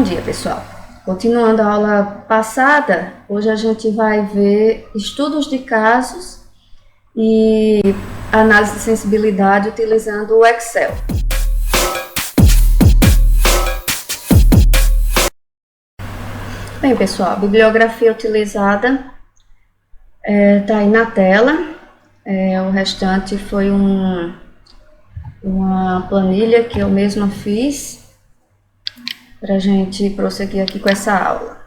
dia, pessoal. Continuando a aula passada, hoje a gente vai ver estudos de casos e análise de sensibilidade utilizando o Excel. Bem, pessoal, a bibliografia utilizada está aí na tela. O restante foi uma planilha que eu mesma fiz para a gente prosseguir aqui com essa aula.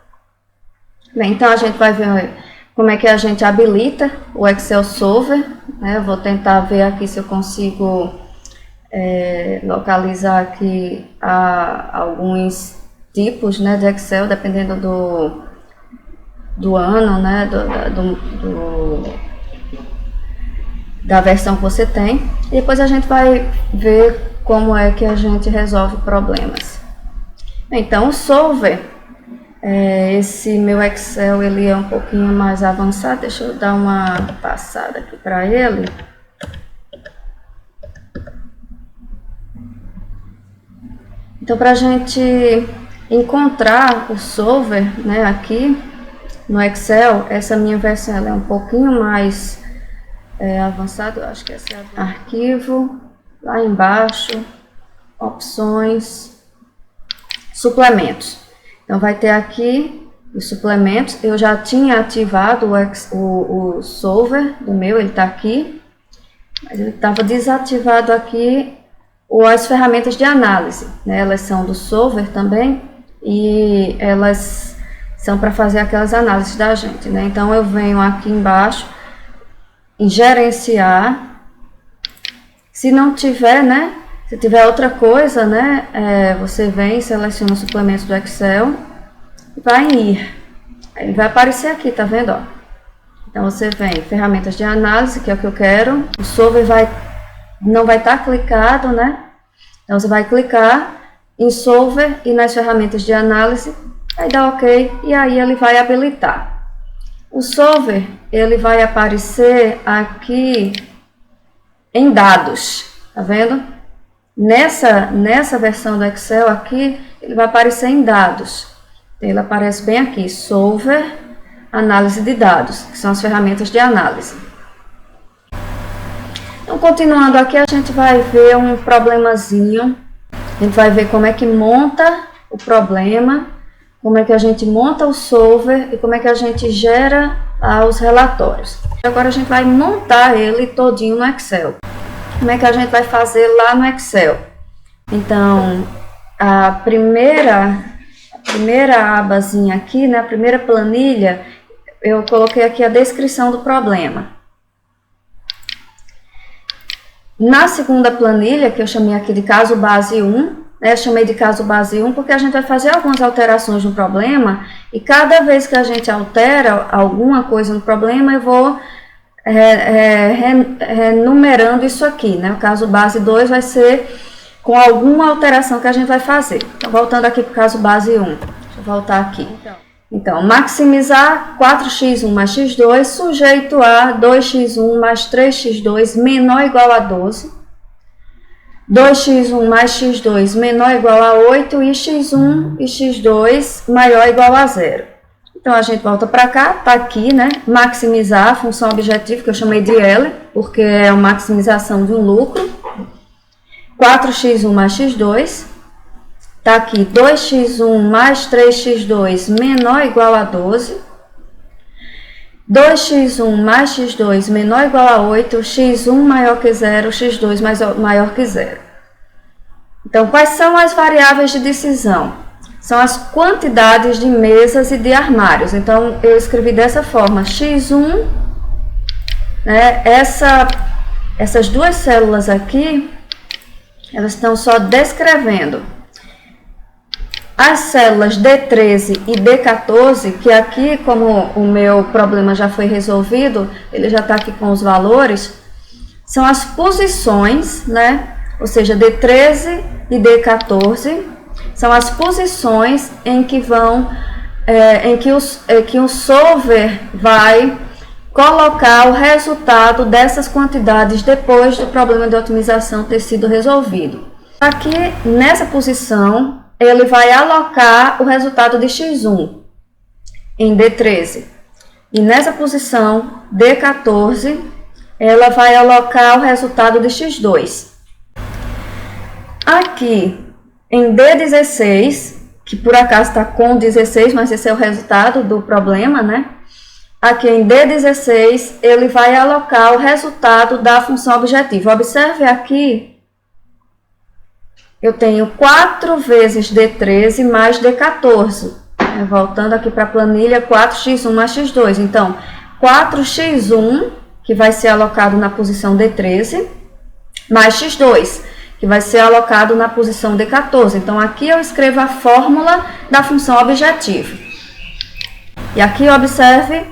Bem, então a gente vai ver como é que a gente habilita o Excel Solver, né? Eu vou tentar ver aqui se eu consigo localizar aqui alguns tipos, né, de Excel, dependendo do ano, né, da versão que você tem. E depois a gente vai ver como é que a gente resolve problemas. Então, o Solver, esse meu Excel, ele é um pouquinho mais avançado. Deixa eu dar uma passada aqui para ele. Então, para a gente encontrar o Solver, né, aqui no Excel, essa minha versão ela é um pouquinho mais avançada. Eu acho que essa é a arquivo, lá embaixo, opções, suplementos. Então vai ter aqui os suplementos. Eu já tinha ativado o Solver do meu, ele está aqui, mas ele estava desativado aqui as ferramentas de análise, né? Elas são do Solver também e elas são para fazer aquelas análises da gente, né? Então eu venho aqui embaixo em gerenciar. Se não tiver, né? Se tiver outra coisa, né, você vem e seleciona os suplementos do Excel e vai em ir. Aí vai aparecer aqui, tá vendo? Ó? Então você vem ferramentas de análise, que é o que eu quero. O Solver não vai estar clicado, né? Então você vai clicar em Solver e nas ferramentas de análise, aí dá OK e aí ele vai habilitar. O Solver, ele vai aparecer aqui em dados, tá vendo? Nessa versão do Excel aqui, ele vai aparecer em dados. Ele aparece bem aqui, Solver, análise de dados, que são as ferramentas de análise. Então, continuando aqui, a gente vai ver um problemazinho. A gente vai ver como é que monta o problema, como é que a gente monta o Solver e como é que a gente gera os relatórios. Agora a gente vai montar ele todinho no Excel. Como é que a gente vai fazer lá no Excel? Então, a primeira abazinha aqui, né, a primeira planilha, eu coloquei aqui a descrição do problema. Na segunda planilha, que eu chamei aqui de caso base 1, né, eu chamei de caso base 1 porque a gente vai fazer algumas alterações no problema e cada vez que a gente altera alguma coisa no problema, eu vou renumerando isso aqui, né? O caso base 2 vai ser com alguma alteração que a gente vai fazer. Então, voltando aqui para o caso base 1. Deixa eu voltar aqui. Então, maximizar 4x1 mais x2 sujeito a 2x1 mais 3x2 menor ou igual a 12. 2x1 mais x2 menor ou igual a 8 e x1 e x2 maior ou igual a 0. Então, a gente volta para cá, tá aqui, né? Maximizar a função objetivo, que eu chamei de L, porque é a maximização de um lucro. 4x1 mais x2. Tá aqui 2x1 mais 3x2 menor ou igual a 12. 2x1 mais x2 menor ou igual a 8, x1 maior que 0, x2 maior que 0. Então, quais são as variáveis de decisão? São as quantidades de mesas e de armários. Então, eu escrevi dessa forma, x1, né, essas duas células aqui, elas estão só descrevendo. As células D13 e D14, que aqui, como o meu problema já foi resolvido, ele já está aqui com os valores, são as posições, né, ou seja, D13 e D14, são as posições em que o Solver vai colocar o resultado dessas quantidades depois do problema de otimização ter sido resolvido. Aqui, nessa posição, ele vai alocar o resultado de x1 em D13. E nessa posição, D14, ela vai alocar o resultado de x2. Aqui, em D16, que por acaso está com 16, mas esse é o resultado do problema, né? Aqui em D16, ele vai alocar o resultado da função objetiva. Observe aqui, eu tenho 4 vezes D13 mais D14. Voltando aqui para a planilha, 4x1 mais x2. Então, 4x1, que vai ser alocado na posição D13, mais x2, que vai ser alocado na posição D14. Então, aqui eu escrevo a fórmula da função objetiva. E aqui, observe,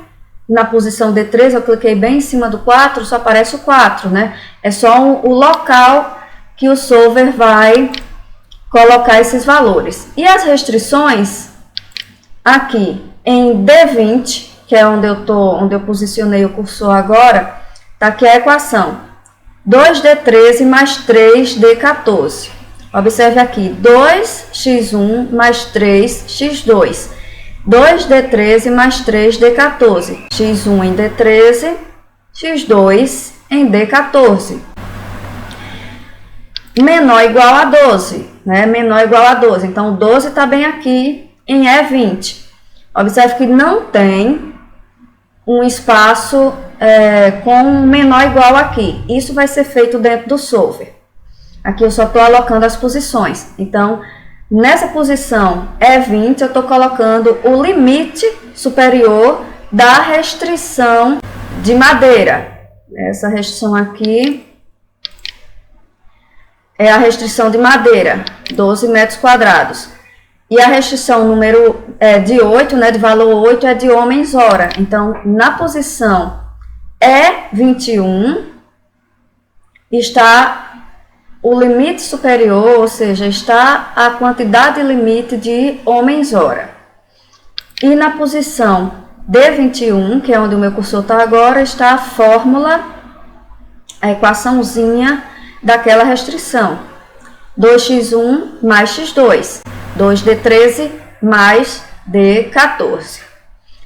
na posição D13, eu cliquei bem em cima do 4, só aparece o 4, né? É só o local que o solver vai colocar esses valores. E as restrições, aqui em D20, que é onde eu posicionei o cursor agora, tá aqui a equação 2D13 mais 3D14. Observe aqui, 2x1 mais 3x2. 2D13 mais 3D14. x1 em D13, x2 em D14. Menor ou igual a 12, né? Menor ou igual a 12. Então, 12 está bem aqui em E20. Observe que não tem um espaço com menor ou igual aqui. Isso vai ser feito dentro do solver. Aqui eu só estou alocando as posições. Então, nessa posição E20, eu estou colocando o limite superior da restrição de madeira. Essa restrição aqui é a restrição de madeira, 12 metros quadrados. E a restrição número de 8, né, de valor 8, é de homens-hora. Então, na posição E21, está o limite superior, ou seja, está a quantidade limite de homens-hora. E na posição D21, que é onde o meu cursor está agora, está a fórmula, a equaçãozinha daquela restrição. 2x1 mais x2. 2D13 mais D14.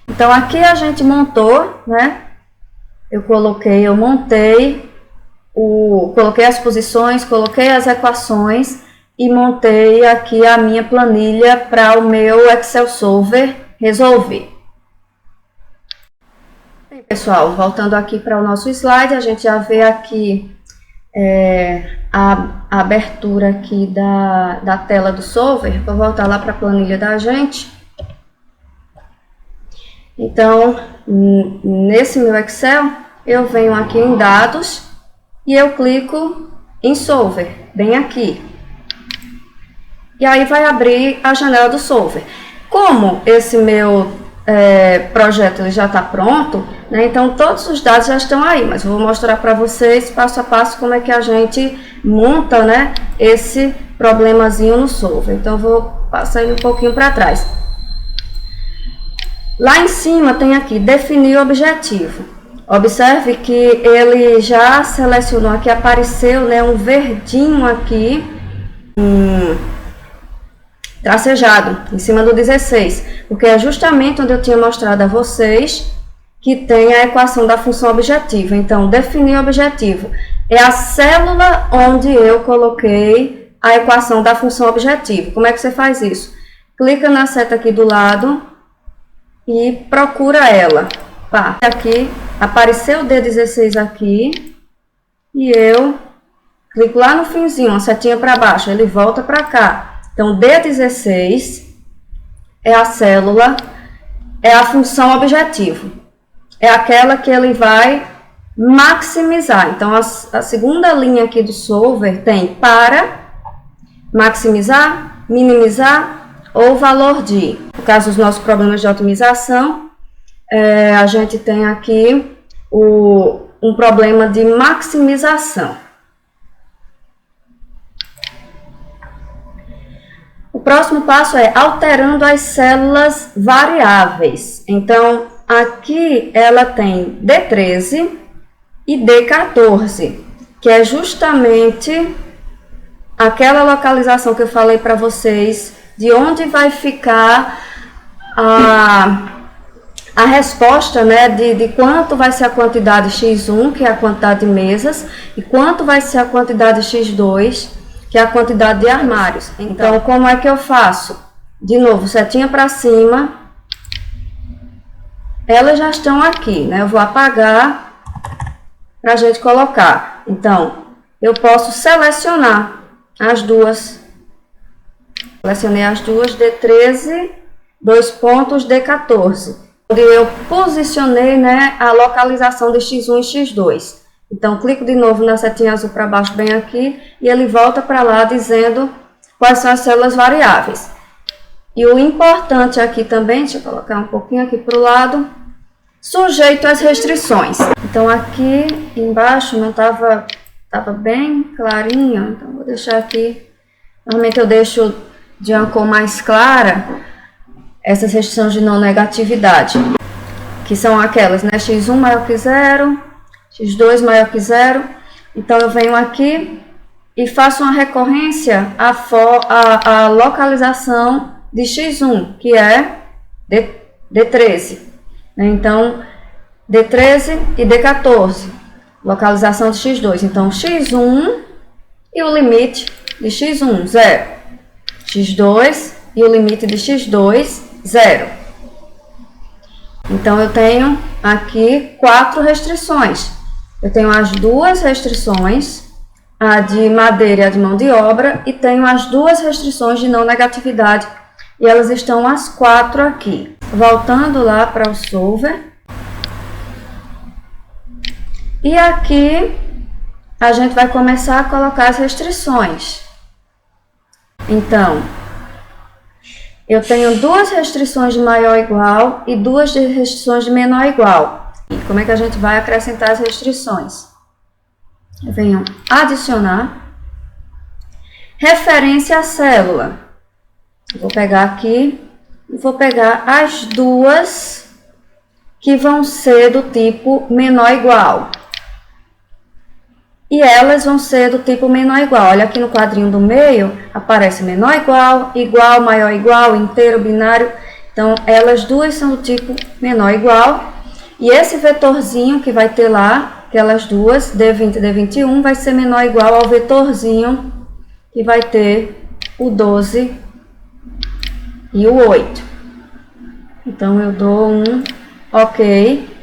Então, aqui a gente montou, né? Coloquei as posições, coloquei as equações e montei aqui a minha planilha para o meu Excel Solver resolver. Bem, pessoal, voltando aqui para o nosso slide, a gente já vê aqui a abertura aqui da tela do Solver. Vou voltar lá para a planilha da gente. Então, nesse meu Excel, eu venho aqui em Dados e eu clico em Solver, bem aqui. E aí vai abrir a janela do Solver. Como esse meu projeto ele já está pronto, né, então todos os dados já estão aí, mas eu vou mostrar para vocês passo a passo como é que a gente monta, né, esse problemazinho no Solver. Então eu vou passar ele um pouquinho para trás. Lá em cima tem aqui definir o objetivo. Observe que ele já selecionou aqui, apareceu, né, um verdinho aqui, tracejado em cima do 16, porque é justamente onde eu tinha mostrado a vocês que tem a equação da função objetiva. Então, definir o objetivo é a célula onde eu coloquei a equação da função objetiva. Como é que você faz isso? Clica na seta aqui do lado e procura ela. Pá, aqui apareceu o D16 aqui e eu clico lá no finzinho, uma setinha para baixo, ele volta para cá. Então, D16 é a célula, é a função objetivo. É aquela que ele vai maximizar. Então, a segunda linha aqui do Solver tem para, maximizar, minimizar ou valor de. No caso dos nossos problemas de otimização, a gente tem aqui um problema de maximização. O próximo passo é alterando as células variáveis. Então, aqui ela tem D13 e D14, que é justamente aquela localização que eu falei para vocês de onde vai ficar a resposta, né, de quanto vai ser a quantidade x1, que é a quantidade de mesas, e quanto vai ser a quantidade x2, que é a quantidade de armários. Então, como é que eu faço? De novo, setinha para cima. Elas já estão aqui, né? Eu vou apagar para a gente colocar. Então, eu posso selecionar as duas. Selecionei as duas, D13, 2 pontos, D14. Onde eu posicionei, né, a localização de x1 e x2. Então, clico de novo na setinha azul para baixo, bem aqui, e ele volta para lá dizendo quais são as células variáveis. E o importante aqui também, deixa eu colocar um pouquinho aqui para o lado, sujeito às restrições. Então, aqui embaixo não estava bem clarinho, então vou deixar aqui. Normalmente eu deixo de uma cor mais clara essas restrições de não negatividade, que são aquelas, né? x1 maior que 0, x2 maior que 0. Então, eu venho aqui e faço uma recorrência à localização de x1, que é D13. Então, D13 e D14, localização de x2. Então, x1 e o limite de x1, 0. x2 e o limite de x2, 0. Então, eu tenho aqui 4 restrições. Eu tenho as duas restrições, a de madeira e a de mão de obra, e tenho as duas restrições de não negatividade, e elas estão as 4 aqui. Voltando lá para o Solver. E aqui a gente vai começar a colocar as restrições. Então, eu tenho duas restrições de maior ou igual e duas restrições de menor ou igual. E como é que a gente vai acrescentar as restrições? Eu venho adicionar referência à célula. Vou pegar aqui e vou pegar as duas que vão ser do tipo menor ou igual. E elas vão ser do tipo menor ou igual. Olha aqui no quadrinho do meio, aparece menor ou igual, igual, maior ou igual, inteiro, binário. Então, elas duas são do tipo menor ou igual. E esse vetorzinho que vai ter lá, aquelas duas, D20 e D21, vai ser menor ou igual ao vetorzinho que vai ter o 12 e o 8. Então, eu dou um OK.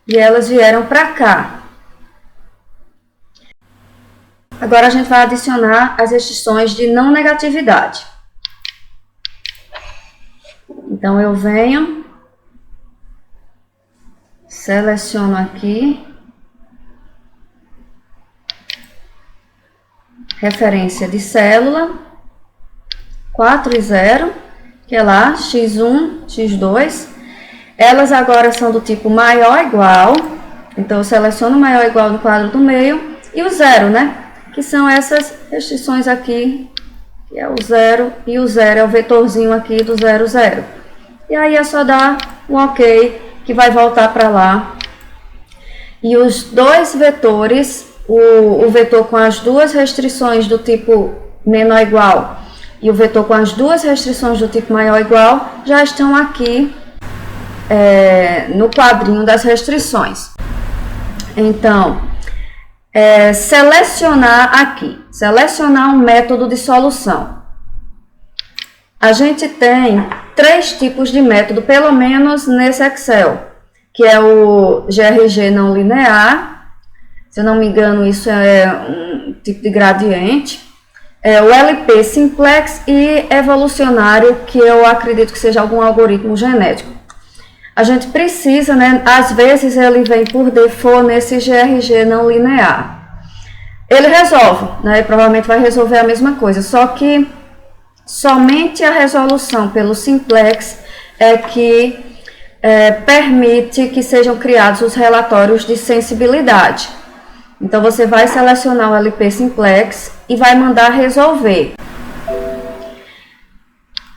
E elas vieram para cá. Agora, a gente vai adicionar as restrições de não negatividade. Então, eu venho, seleciono aqui, referência de célula, 4 e 0, que é lá, x1, x2. Elas agora são do tipo maior ou igual, então eu seleciono maior ou igual no quadro do meio, e o 0, né? Que são essas restrições aqui, que é o 0, e o 0 é o vetorzinho aqui do 0, 0. E aí é só dar um OK, que vai voltar para lá. E os dois vetores, o vetor com as duas restrições do tipo menor ou igual e o vetor com as duas restrições do tipo maior ou igual, já estão aqui no quadrinho das restrições. Então, selecionar aqui, selecionar um método de solução. A gente tem 3 tipos de método, pelo menos nesse Excel, que é o GRG não linear, se eu não me engano isso é um tipo de gradiente, o LP simplex e evolucionário, que eu acredito que seja algum algoritmo genético. A gente precisa, né, às vezes ele vem por default nesse GRG não linear. Ele resolve, né, e provavelmente vai resolver a mesma coisa, só que somente a resolução pelo simplex é que permite que sejam criados os relatórios de sensibilidade. Então, você vai selecionar o LP simplex e vai mandar resolver.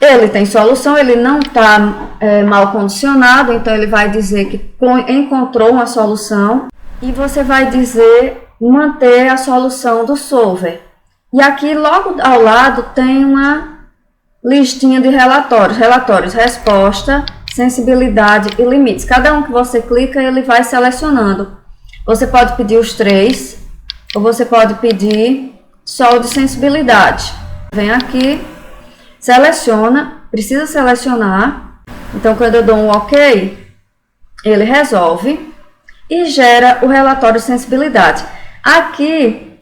Ele tem solução, ele não está mal condicionado, então ele vai dizer que encontrou uma solução e você vai dizer manter a solução do solver. E aqui logo ao lado tem listinha de relatórios. Relatórios, resposta, sensibilidade e limites. Cada um que você clica, ele vai selecionando. Você pode pedir os 3, ou você pode pedir só o de sensibilidade. Vem aqui, seleciona, precisa selecionar. Então, quando eu dou um OK, ele resolve e gera o relatório de sensibilidade. Aqui,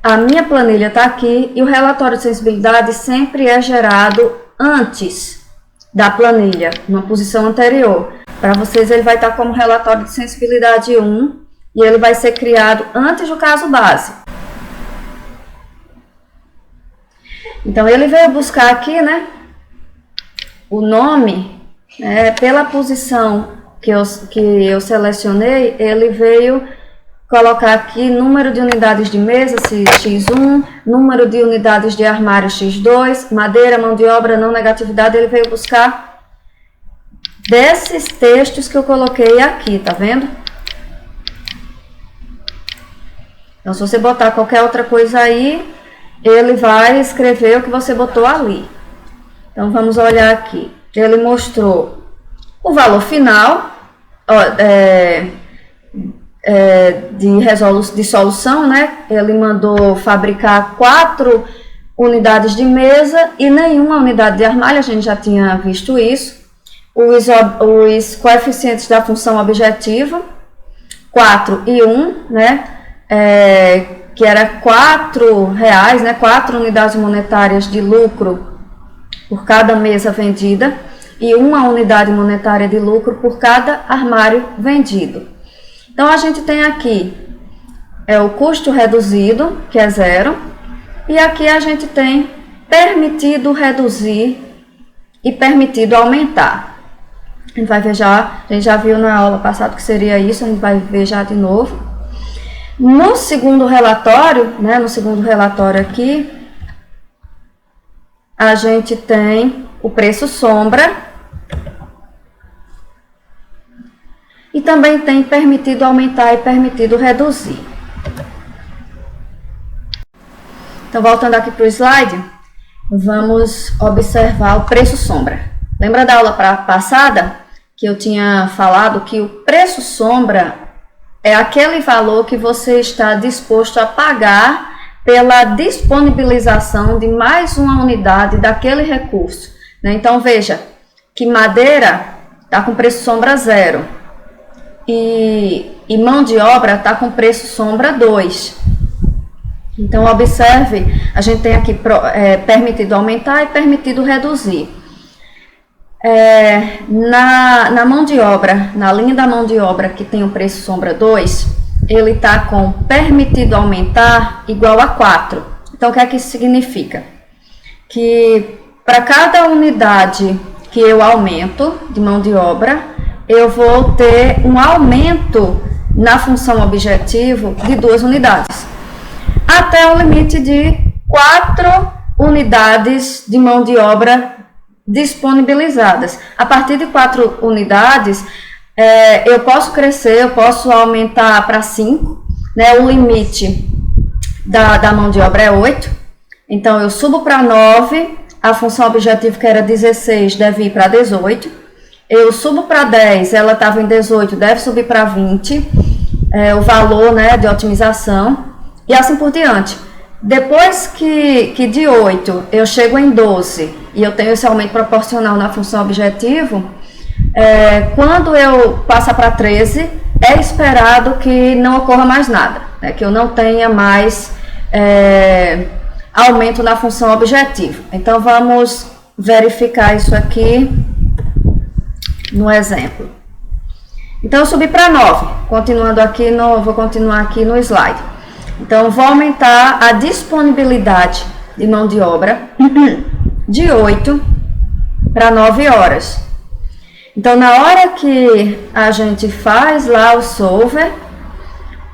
a minha planilha está aqui e o relatório de sensibilidade sempre é gerado antes da planilha, numa posição anterior. Para vocês, ele vai estar como relatório de sensibilidade 1 e ele vai ser criado antes do caso base. Então, ele veio buscar aqui, né, o nome, pela posição que eu selecionei, ele veio colocar aqui número de unidades de mesa, X1, número de unidades de armário, X2, madeira, mão de obra, não negatividade, ele veio buscar desses textos que eu coloquei aqui, tá vendo? Então, se você botar qualquer outra coisa aí, ele vai escrever o que você botou ali. Então, vamos olhar aqui. Ele mostrou o valor final, de solução, né? Ele mandou fabricar 4 unidades de mesa e nenhuma unidade de armário, a gente já tinha visto isso. Os coeficientes da função objetiva, 4 e 1, né? Que era R$4, né? 4 unidades monetárias de lucro por cada mesa vendida e 1 unidade monetária de lucro por cada armário vendido. Então, a gente tem aqui o custo reduzido, que é 0, e aqui a gente tem permitido reduzir e permitido aumentar. A gente vai ver já, a gente já viu na aula passada que seria isso, a gente vai ver já de novo. No segundo relatório, né, no segundo relatório aqui, a gente tem o preço sombra, e também tem permitido aumentar e permitido reduzir. Então, voltando aqui para o slide, vamos observar o preço sombra. Lembra da aula passada que eu tinha falado que o preço sombra é aquele valor que você está disposto a pagar pela disponibilização de mais uma unidade daquele recurso, né? Então, veja que madeira está com preço sombra 0. E mão de obra está com preço sombra 2. Então, observe, a gente tem aqui permitido aumentar e permitido reduzir. Na mão de obra, na linha da mão de obra que tem o preço sombra 2, ele está com permitido aumentar igual a 4. Então, o que é que isso significa? Que para cada unidade que eu aumento de mão de obra, eu vou ter um aumento na função objetivo de 2 unidades, até o limite de 4 unidades de mão de obra disponibilizadas. A partir de 4 unidades, eu posso crescer, eu posso aumentar para 5, né? O limite da mão de obra é 8, então eu subo para 9, a função objetivo que era 16 deve ir para 18, eu subo para 10, ela estava em 18, deve subir para 20, o valor, né, de otimização, e assim por diante. Depois que de 8 eu chego em 12 e eu tenho esse aumento proporcional na função objetivo, quando eu passo para 13, é esperado que não ocorra mais nada, né, que eu não tenha mais aumento na função objetivo. Então, vamos verificar isso aqui no exemplo. Então, eu subi para 9, continuando aqui, vou continuar aqui no slide. Então, vou aumentar a disponibilidade de mão de obra de 8 para 9 horas. Então, na hora que a gente faz lá o solver,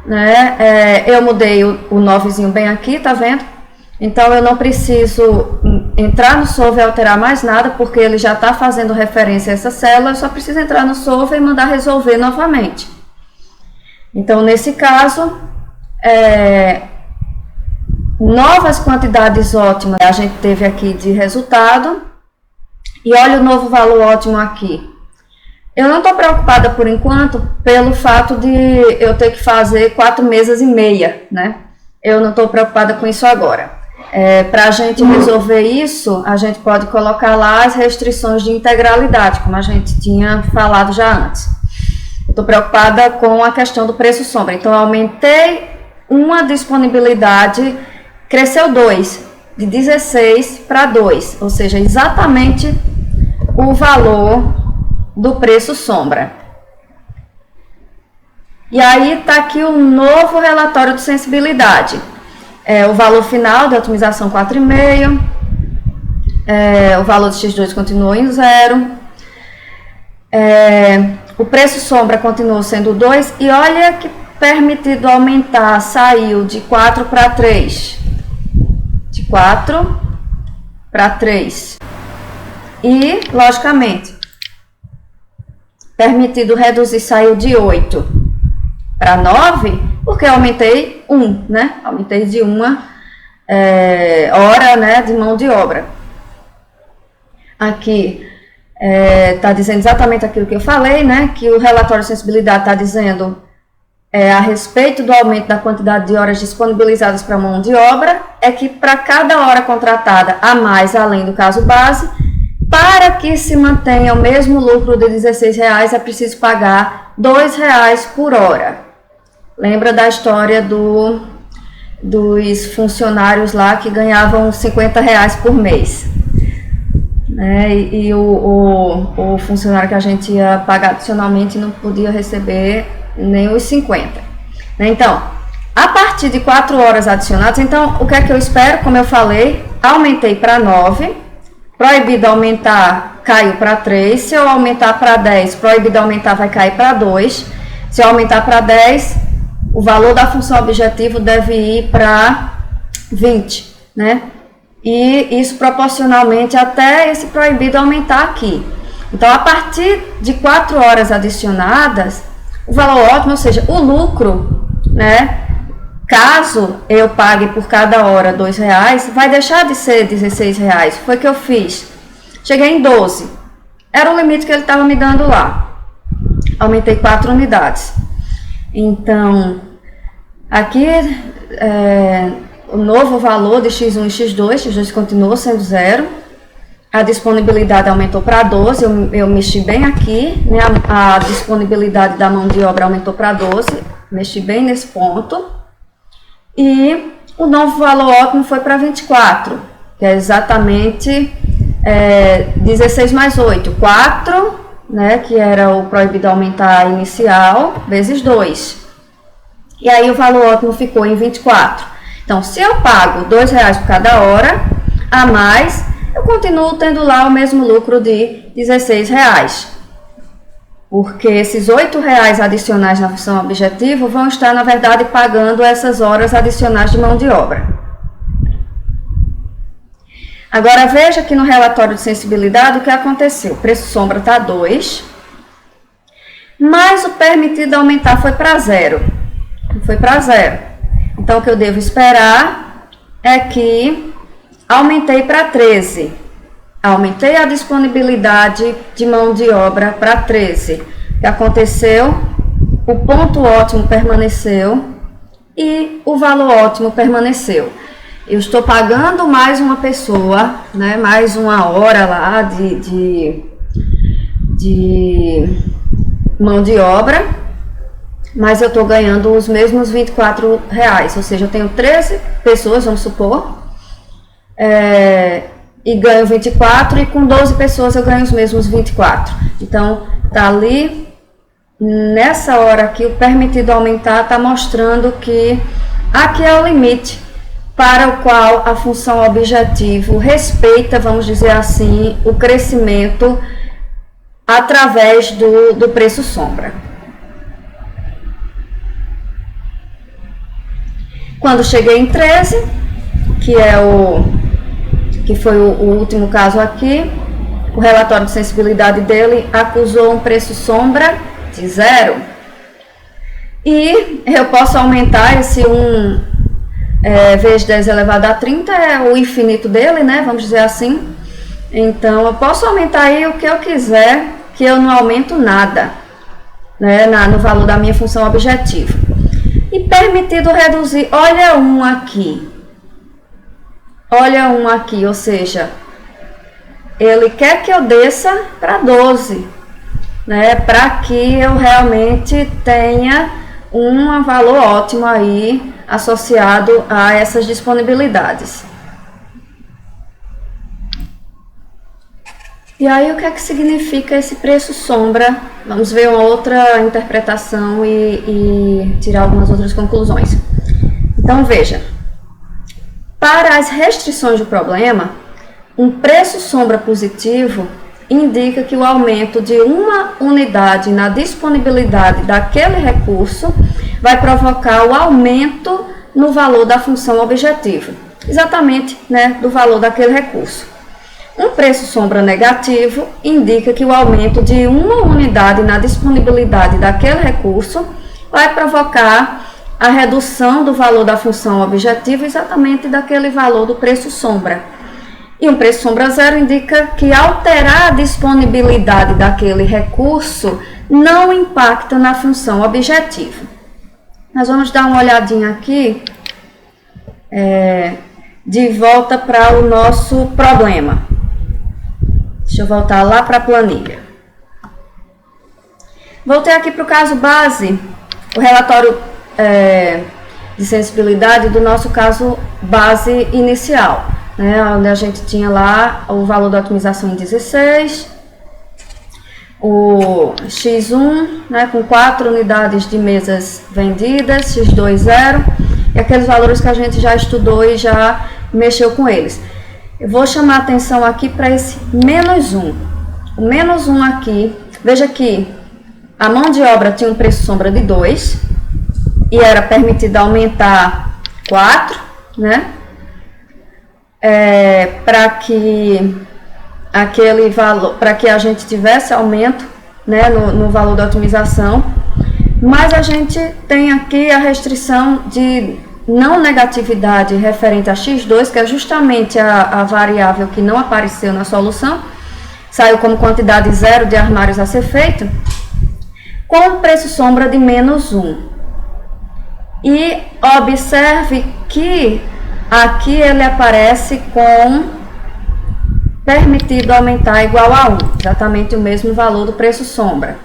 né, eu mudei o 9zinho bem aqui, tá vendo? Então, eu não preciso entrar no solver e alterar mais nada, porque ele já está fazendo referência a essa célula, eu só preciso entrar no solver e mandar resolver novamente. Então, nesse caso, novas quantidades ótimas a gente teve aqui de resultado. E olha o novo valor ótimo aqui. Eu não estou preocupada por enquanto pelo fato de eu ter que fazer 4 mesas e meia, né? Eu não estou preocupada com isso agora. Para a gente resolver isso, a gente pode colocar lá as restrições de integralidade, como a gente tinha falado já antes. Estou preocupada com a questão do preço sombra. Então, eu aumentei uma disponibilidade, cresceu 2, de 16 para 2, ou seja, exatamente o valor do preço sombra. E aí está aqui o novo relatório de sensibilidade. O valor final da otimização 4,5, o valor de X2 continuou em 0, o preço sombra continuou sendo 2, e olha que permitido aumentar, saiu de 4 para 3, de 4 para 3, e logicamente permitido reduzir, saiu de 8 para 9, porque eu aumentei 1, né? Aumentei de 1 hora, né, de mão de obra. Aqui está dizendo exatamente aquilo que eu falei, né? Que o relatório de sensibilidade está dizendo a respeito do aumento da quantidade de horas disponibilizadas para mão de obra, é que para cada hora contratada a mais, além do caso base, para que se mantenha o mesmo lucro de R$16, é preciso pagar R$2 por hora. Lembra da história dos funcionários lá que ganhavam R$50 por mês? E o funcionário que a gente ia pagar adicionalmente não podia receber nem os 50. Então, a partir de 4 horas adicionadas, então, o que é que eu espero? Como eu falei, aumentei para 9, proibido aumentar, caiu para 3, se eu aumentar para 10, proibido aumentar, vai cair para 2, se eu aumentar para 10, o valor da função objetivo deve ir para 20, né? E isso proporcionalmente até esse proibido aumentar aqui. Então, a partir de 4 horas adicionadas, o valor ótimo, ou seja, o lucro, né? Caso eu pague por cada hora R$2, vai deixar de ser R$16. Foi o que eu fiz. Cheguei em 12. Era o limite que ele estava me dando lá. Aumentei 4 unidades. Então, aqui o novo valor de X1 e X2. X2 continuou sendo 0. A disponibilidade aumentou para 12. Eu mexi bem aqui, né? A disponibilidade da mão de obra aumentou para 12. Mexi bem nesse ponto. E o novo valor ótimo foi para 24, que é exatamente 16 mais 8, 4, né, que era o proibido aumentar inicial, vezes 2. E aí o valor ótimo ficou em 24. Então, se eu pago R$2 por cada hora, a mais, eu continuo tendo lá o mesmo lucro de R$16. Porque esses R$8 adicionais na função objetivo vão estar, na verdade, pagando essas horas adicionais de mão de obra. Agora, veja aqui no relatório de sensibilidade o que aconteceu. O preço sombra está 2, mas o permitido aumentar foi para 0. Foi para 0. Então, o que eu devo esperar é que aumentei para 13. Aumentei a disponibilidade de mão de obra para 13. O que aconteceu? O ponto ótimo permaneceu e o valor ótimo permaneceu. Eu estou pagando mais uma pessoa, né, mais uma hora lá de mão de obra, mas eu estou ganhando os mesmos R$24. Ou seja, eu tenho 13 pessoas, vamos supor, e ganho 24, e com 12 pessoas eu ganho os mesmos 24. Então, tá ali, nessa hora aqui, o permitido aumentar está mostrando que aqui é o limite para o qual a função objetivo respeita, vamos dizer assim, o crescimento através do preço sombra. Quando cheguei em 13, que foi o último caso aqui, o relatório de sensibilidade dele acusou um preço sombra de 0. E eu posso aumentar esse 1 vezes 10 elevado a 30 é o infinito dele, né? Vamos dizer assim. Então, eu posso aumentar aí o que eu quiser, que eu não aumento nada, né? No valor da minha função objetiva. E permitido reduzir, olha um aqui. Olha um aqui, ou seja, ele quer que eu desça para 12, né? Para que eu realmente tenha um valor ótimo aí associado a essas disponibilidades. E aí, o que é que significa esse preço sombra? Vamos ver uma outra interpretação e tirar algumas outras conclusões. Então, veja, para as restrições do problema, um preço sombra positivo indica que o aumento de uma unidade na disponibilidade daquele recurso vai provocar o aumento no valor da função objetiva, exatamente, né, do valor daquele recurso. Um preço sombra negativo indica que o aumento de uma unidade na disponibilidade daquele recurso vai provocar a redução do valor da função objetiva exatamente daquele valor do preço sombra. E um preço sombra zero indica que alterar a disponibilidade daquele recurso não impacta na função objetiva. Nós vamos dar uma olhadinha aqui, de volta para o nosso problema. Deixa eu voltar lá para a planilha. Voltei aqui para o caso base, o relatório de sensibilidade do nosso caso base inicial, né, onde a gente tinha lá o valor da otimização em 16, o X1, né, com 4 unidades de mesas vendidas, X2 0, e aqueles valores que a gente já estudou e já mexeu com eles. Eu vou chamar a atenção aqui para esse menos 1. O menos 1 aqui, veja que a mão de obra tinha um preço sombra de 2 e era permitido aumentar 4, né? Para que aquele valor, para que a gente tivesse aumento, né, no valor da otimização, mas a gente tem aqui a restrição de não negatividade referente a x2, que é justamente a variável que não apareceu na solução, saiu como quantidade zero de armários a ser feito, com preço sombra de menos 1. E observe que aqui ele aparece com permitido aumentar igual a 1, exatamente o mesmo valor do preço sombra.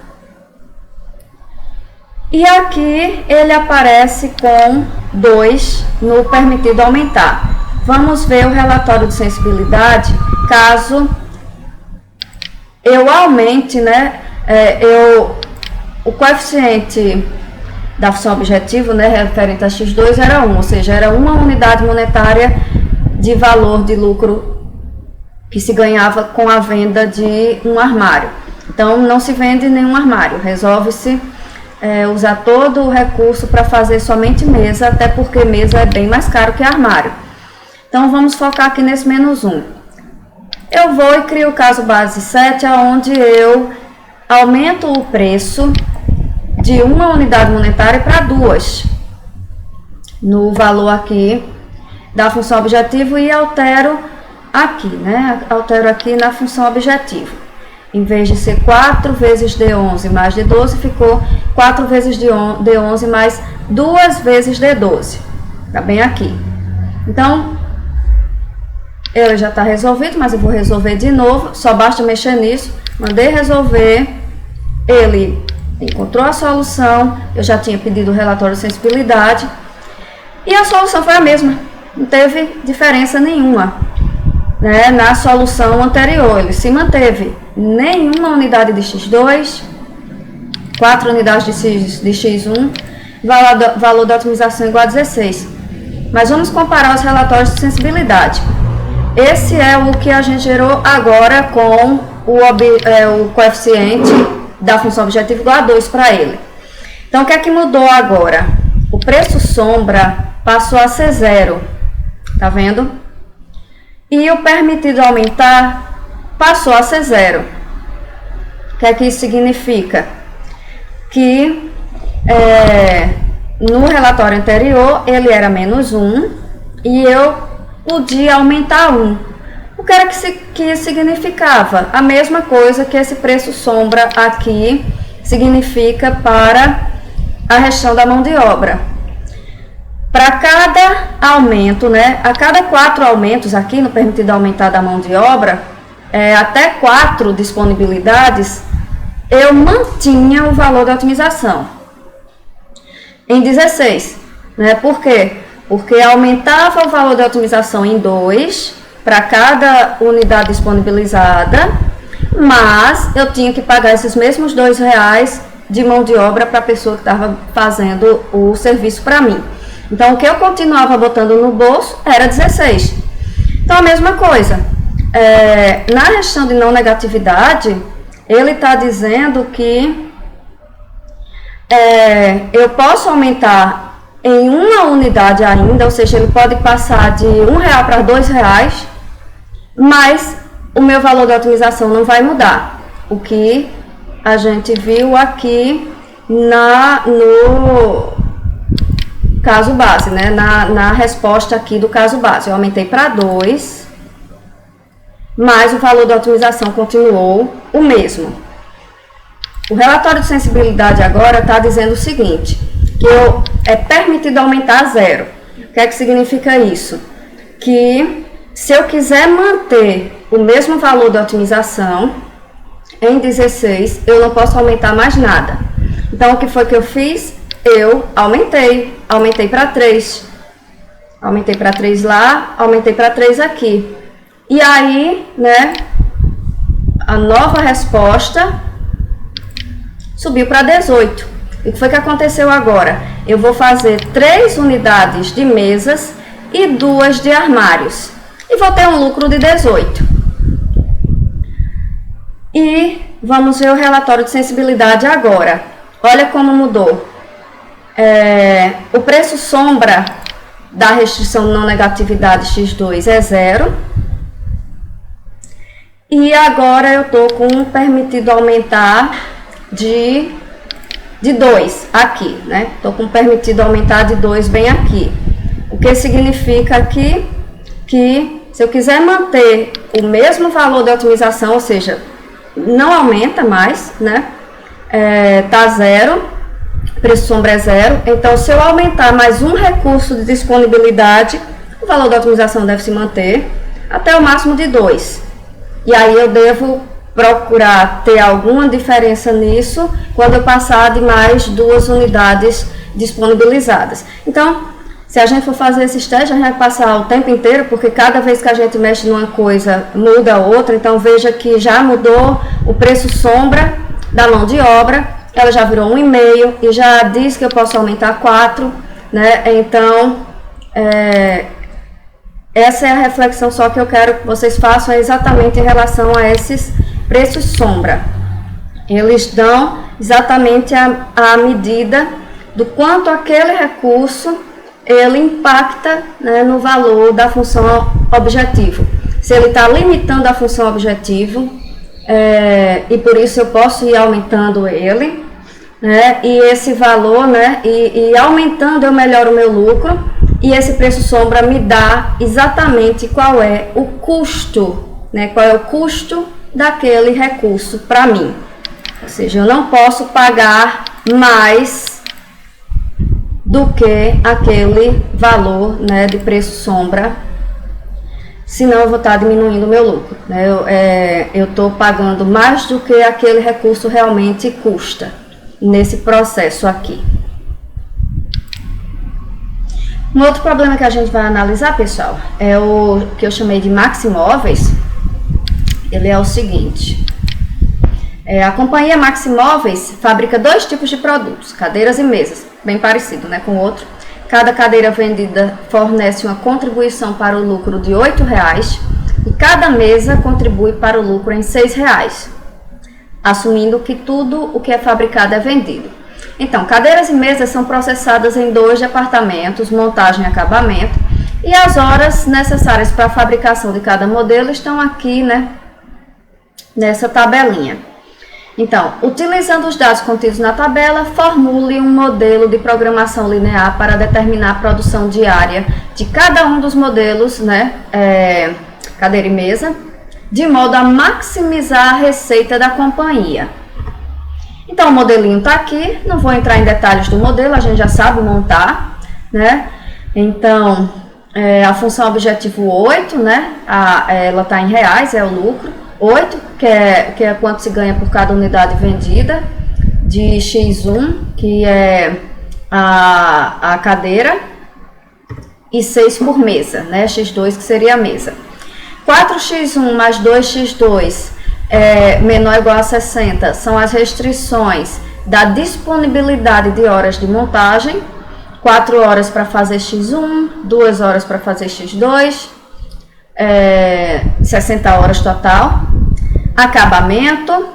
E aqui ele aparece com 2 no permitido aumentar. Vamos ver o relatório de sensibilidade, caso eu aumente, né, o coeficiente da função objetivo, né, referente a x2 era 1, ou seja, era uma unidade monetária de valor de lucro que se ganhava com a venda de um armário. Então, não se vende nenhum armário, resolve-se usar todo o recurso para fazer somente mesa, até porque mesa é bem mais caro que armário. Então, vamos focar aqui nesse menos 1. Eu vou e crio o caso base 7, onde eu aumento o preço de uma unidade monetária para 2, no valor aqui da função objetivo, e altero aqui, né? Altero aqui na função objetivo. Em vez de ser 4 vezes D11 mais D12, ficou 4 vezes D11 mais 2 vezes D12. Tá bem aqui. Então, ele já está resolvido, mas eu vou resolver de novo. Só basta mexer nisso. Mandei resolver. Ele encontrou a solução. Eu já tinha pedido o relatório de sensibilidade. E a solução foi a mesma. Não teve diferença nenhuma, né, na solução anterior. Ele se manteve. Nenhuma unidade de x2, 4 unidades de x1, valor da otimização igual a 16. Mas vamos comparar os relatórios de sensibilidade. Esse é o que a gente gerou agora com o coeficiente da função objetiva igual a 2 para ele. Então, o que é que mudou agora? O preço sombra passou a ser 0, tá vendo? E o permitido aumentar passou a ser 0. O que é que isso significa? Que no relatório anterior ele era menos 1, e eu podia aumentar um. O que era que significava? A mesma coisa que esse preço sombra aqui significa para a restrição da mão de obra. Para cada aumento, né, a cada 4 aumentos aqui no permitido aumentar da mão de obra, até 4 disponibilidades, eu mantinha o valor da otimização em 16, né? Por quê? Porque aumentava o valor da otimização em 2 para cada unidade disponibilizada, mas eu tinha que pagar esses mesmos R$2 de mão de obra para a pessoa que estava fazendo o serviço para mim. Então, o que eu continuava botando no bolso era 16. Então, a mesma coisa. Na restrição de não negatividade, ele está dizendo que eu posso aumentar em uma unidade ainda, ou seja, ele pode passar de R$1 para R$2, mas o meu valor da otimização não vai mudar. O que a gente viu aqui no caso base, né? Na resposta aqui do caso base. Eu aumentei para 2, mas o valor da otimização continuou o mesmo. O relatório de sensibilidade agora está dizendo o seguinte, que é permitido aumentar a 0. O que é que significa isso? Que se eu quiser manter o mesmo valor da otimização em 16, eu não posso aumentar mais nada. Então, o que foi que eu fiz? Eu aumentei para 3. Aumentei para 3 lá, aumentei para 3 aqui. E aí, né, a nova resposta subiu para 18. E o que foi que aconteceu agora? Eu vou fazer 3 unidades de mesas e 2 de armários. E vou ter um lucro de 18. E vamos ver o relatório de sensibilidade agora. Olha como mudou. O preço sombra da restrição de não negatividade X2 é 0. E agora eu estou com um permitido aumentar de 2 aqui, né? Estou com permitido aumentar de 2 bem aqui. O que significa aqui que se eu quiser manter o mesmo valor de otimização, ou seja, não aumenta mais, né? Tá 0, preço sombra é 0. Então, se eu aumentar mais um recurso de disponibilidade, o valor da otimização deve se manter até o máximo de 2. E aí eu devo procurar ter alguma diferença nisso quando eu passar de mais 2 unidades disponibilizadas. Então, se a gente for fazer esses testes, a gente vai passar o tempo inteiro, porque cada vez que a gente mexe numa coisa, muda outra. Então, veja que já mudou o preço sombra da mão de obra, ela já virou 1,5 e já diz que eu posso aumentar 4, né? Então, essa é a reflexão só que eu quero que vocês façam exatamente em relação a esses preços sombra. Eles dão exatamente a medida do quanto aquele recurso ele impacta, né, no valor da função objetivo. Se ele está limitando a função objetivo, e por isso eu posso ir aumentando ele, né, e esse valor, né, e aumentando eu melhoro o meu lucro, e esse preço sombra me dá exatamente qual é o custo, né, qual é o custo daquele recurso para mim. Ou seja, eu não posso pagar mais do que aquele valor, né, de preço sombra, senão eu vou estar diminuindo o meu lucro, né? Eu estou pagando mais do que aquele recurso realmente custa nesse processo aqui. Um outro problema que a gente vai analisar, pessoal, é o que eu chamei de Maximóveis. Ele é o seguinte: a companhia Maximóveis fabrica 2 tipos de produtos, cadeiras e mesas, bem parecido, né, com o outro. Cada cadeira vendida fornece uma contribuição para o lucro de R$8 e cada mesa contribui para o lucro em R$6, assumindo que tudo o que é fabricado é vendido. Então, cadeiras e mesas são processadas em 2 departamentos, montagem e acabamento, e as horas necessárias para a fabricação de cada modelo estão aqui, né, nessa tabelinha. Então, utilizando os dados contidos na tabela, formule um modelo de programação linear para determinar a produção diária de cada um dos modelos, né, cadeira e mesa, de modo a maximizar a receita da companhia. Então, o modelinho está aqui, não vou entrar em detalhes do modelo, a gente já sabe montar, né? Então, a função objetivo 8, né, ela está em reais, é o lucro. 8, que é quanto se ganha por cada unidade vendida, de X1, que é a cadeira, e 6 por mesa, né, X2, que seria a mesa. 4x1 mais 2x2 menor ou igual a 60 são as restrições da disponibilidade de horas de montagem. 4 horas para fazer x1, 2 horas para fazer x2, 60 horas total. Acabamento,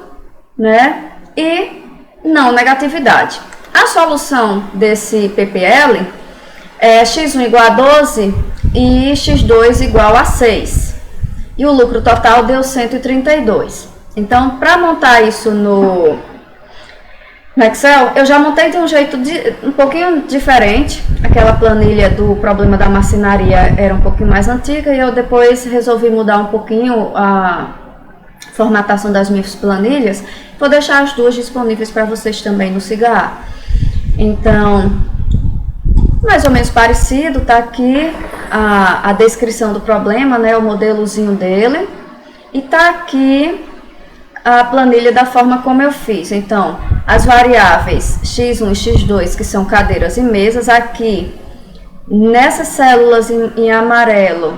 né? E não negatividade. A solução desse PPL é x1 igual a 12 e x2 igual a 6. E o lucro total deu 132. Então, para montar isso no Excel, eu já montei de um jeito um pouquinho diferente. Aquela planilha do problema da marcenaria era um pouquinho mais antiga e eu depois resolvi mudar um pouquinho a formatação das minhas planilhas. Vou deixar as duas disponíveis para vocês também no Siga. Então, mais ou menos parecido, tá aqui a descrição do problema, né, o modelozinho dele, e tá aqui a planilha da forma como eu fiz. Então, as variáveis x1 e x2, que são cadeiras e mesas, aqui nessas células em amarelo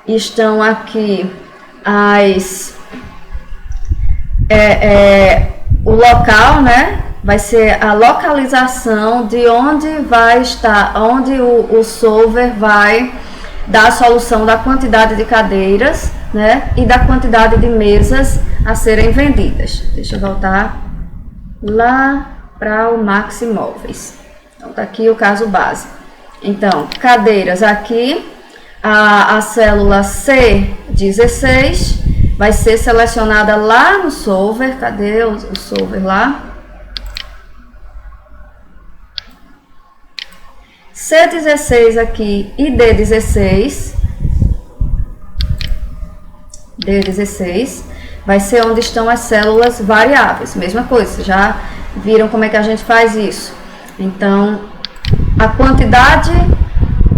estão aqui o local, né? Vai ser a localização de onde vai estar, onde o solver vai dar a solução da quantidade de cadeiras, né? E da quantidade de mesas a serem vendidas. Deixa eu voltar lá para o Maxi Móveis. Então, tá aqui o caso base. Então, cadeiras aqui, a célula C16 vai ser selecionada lá no solver. Cadê o solver lá? C16 aqui e D16 vai ser onde estão as células variáveis. Mesma coisa, já viram como é que a gente faz isso. Então, a quantidade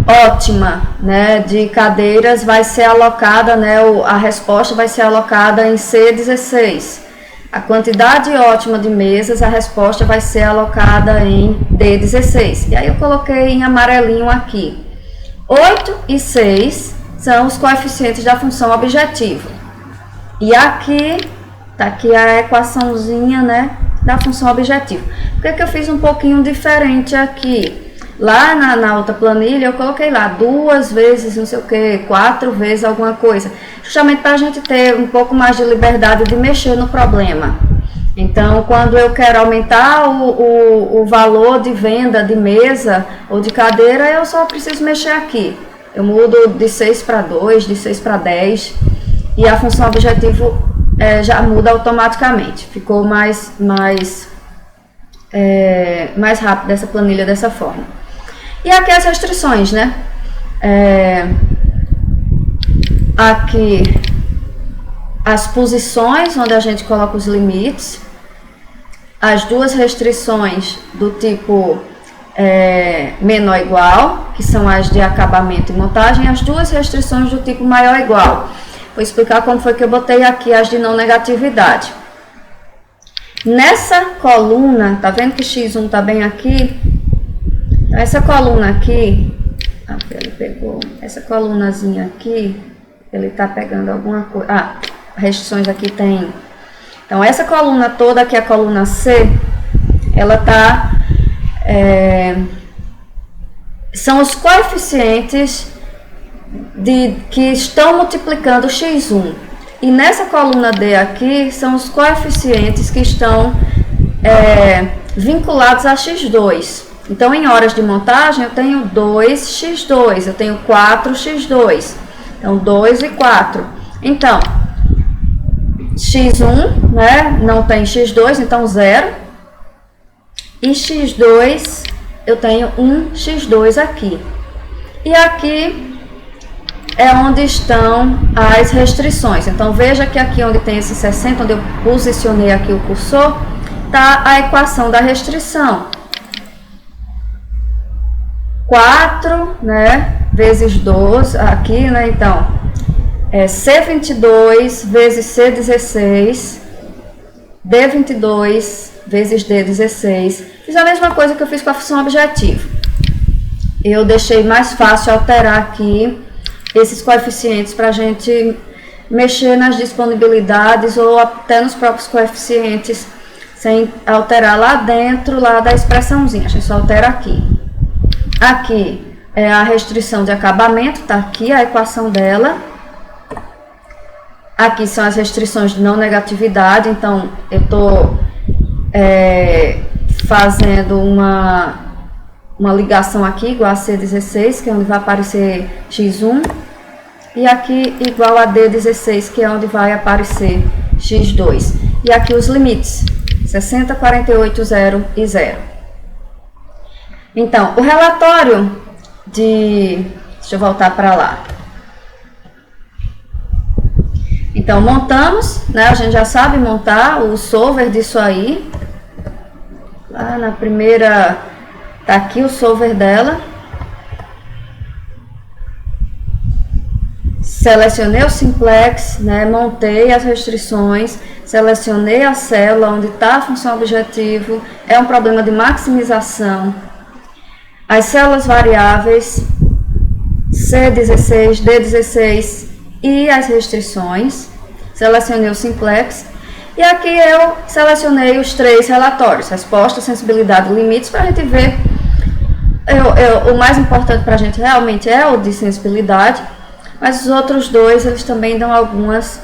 ótima, né, de cadeiras vai ser alocada, né, a resposta vai ser alocada em C16. A quantidade ótima de mesas, a resposta vai ser alocada em D16. E aí eu coloquei em amarelinho aqui. 8 e 6 são os coeficientes da função objetivo. E aqui, tá aqui a equaçãozinha, né, da função objetivo. Por que eu fiz um pouquinho diferente aqui? Lá na outra planilha eu coloquei lá 2 vezes não sei o que, 4 vezes alguma coisa, justamente para a gente ter um pouco mais de liberdade de mexer no problema. Então, quando eu quero aumentar o valor de venda de mesa ou de cadeira, eu só preciso mexer aqui. Eu mudo de 6 para 2, de 6 para 10 e a função objetivo já muda automaticamente. Ficou mais rápido essa planilha dessa forma. E aqui as restrições, né? Aqui as posições onde a gente coloca os limites, as duas restrições do tipo menor igual, que são as de acabamento e montagem, as duas restrições do tipo maior igual. Vou explicar como foi que eu botei aqui as de não negatividade. Nessa coluna, tá vendo que x1 tá bem aqui? Então, essa coluna aqui, ele pegou, essa colunazinha aqui, ele tá pegando alguma coisa, restrições aqui tem. Então, essa coluna toda aqui, a coluna C, ela tá, são os coeficientes que estão multiplicando x1. E nessa coluna D aqui, são os coeficientes que estão vinculados a x2. Então, em horas de montagem, eu tenho 2x2, eu tenho 4x2. Então, 2 e 4. Então, x1, né? Não tem x2, então 0. E x2, eu tenho um x2 aqui. E aqui é onde estão as restrições. Então, veja que aqui onde tem esse 60, onde eu posicionei aqui o cursor, está a equação da restrição. 4, né, vezes 12, aqui, né, então, é C22 vezes C16, D22 vezes D16. Fiz a mesma coisa que eu fiz com a função objetivo. Eu deixei mais fácil alterar aqui esses coeficientes para a gente mexer nas disponibilidades ou até nos próprios coeficientes, sem alterar lá dentro, lá da expressãozinha. A gente só altera aqui. Aqui é a restrição de acabamento, tá aqui a equação dela. Aqui são as restrições de não negatividade, então eu estou fazendo uma ligação aqui igual a C16, que é onde vai aparecer x1, e aqui igual a D16, que é onde vai aparecer x2. E aqui os limites, 60, 48, 0 e 0. Então, o relatório deixa eu voltar para lá. Então, montamos, né? A gente já sabe montar o solver disso aí. Lá na primeira, tá aqui o solver dela. Selecionei o simplex, né? Montei as restrições, selecionei a célula onde está a função objetivo. É um problema de maximização. As células variáveis, C16, D16 e as restrições. Selecionei o simplex. E aqui eu selecionei os 3 relatórios, resposta, sensibilidade e limites, para a gente ver. O mais importante para a gente realmente é o de sensibilidade, mas os outros 2, eles também dão algumas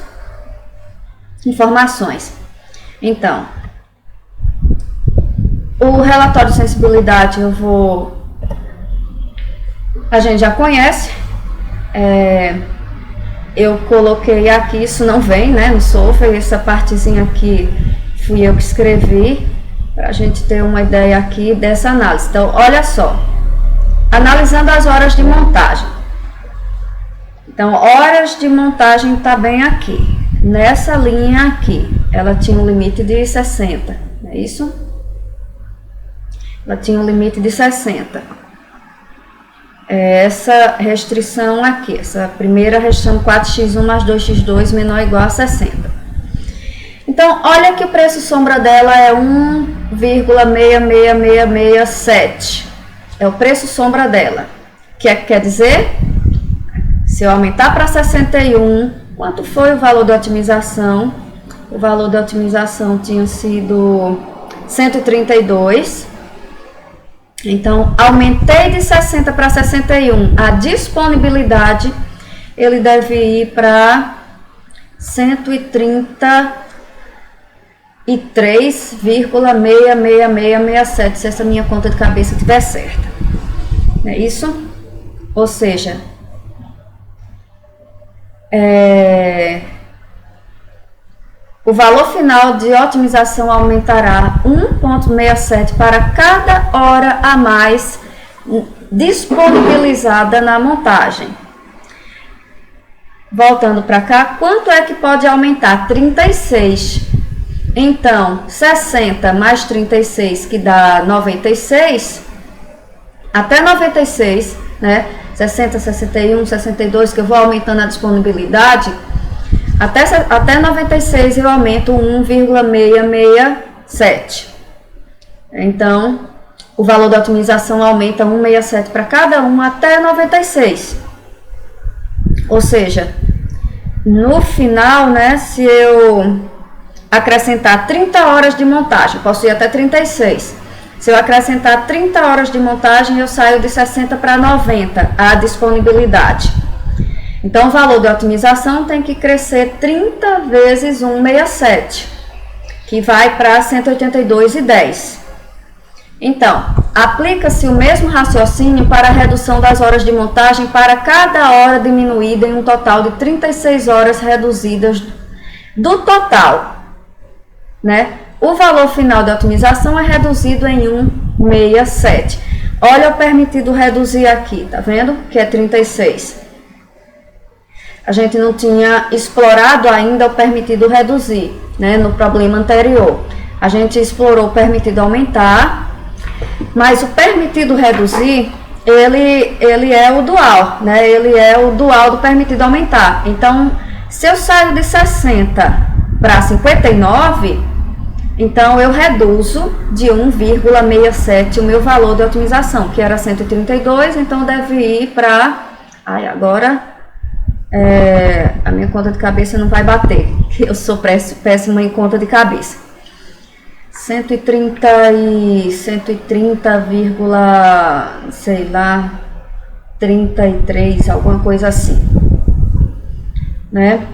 informações. Então, o relatório de sensibilidade a gente já conhece. Eu coloquei aqui, isso não vem, né, no software, essa partezinha aqui fui eu que escrevi, para a gente ter uma ideia aqui dessa análise. Então, olha só, analisando as horas de montagem. Então, horas de montagem está bem aqui, nessa linha aqui, ela tinha um limite de 60, não é isso? Ela tinha um limite de 60. Essa restrição aqui, essa primeira restrição 4x1 mais 2x2 menor ou igual a 60. Então, olha que o preço sombra dela é 1,66667. É o preço sombra dela. Que quer dizer, se eu aumentar para 61, quanto foi o valor da otimização? O valor da otimização tinha sido 132. Então, aumentei de 60 para 61. A disponibilidade, ele deve ir para 133,66667, se essa minha conta de cabeça estiver certa. Não é isso? Ou seja, o valor final de otimização aumentará 1,67 para cada hora a mais disponibilizada na montagem. Voltando para cá, quanto é que pode aumentar? 36. Então, 60 mais 36, que dá 96, até 96, né? 60, 61, 62, que eu vou aumentando a disponibilidade. Até 96 eu aumento 1,667. Então, o valor da otimização aumenta 1,67 para cada um até 96. Ou seja, no final, né, se eu acrescentar 30 horas de montagem, posso ir até 36. Se eu acrescentar 30 horas de montagem, eu saio de 60 para 90 a disponibilidade. Então, o valor da otimização tem que crescer 30 vezes 1,67, que vai para 182,10. Então, aplica-se o mesmo raciocínio para a redução das horas de montagem para cada hora diminuída em um total de 36 horas reduzidas Do total, né? O valor final de otimização é reduzido em 1,67. Olha o permitido reduzir aqui, tá vendo? Que é 36. A gente não tinha explorado ainda o permitido reduzir, né? No problema anterior. A gente explorou o permitido aumentar, mas o permitido reduzir, ele é o dual, né? Ele é o dual do permitido aumentar. Então, se eu saio de 60 para 59, então eu reduzo de 1,67 o meu valor de otimização, que era 132, então deve ir para... Ai, agora a minha conta de cabeça não vai bater, eu sou péssima em conta de cabeça. 130, sei lá, 33, alguma coisa assim, né?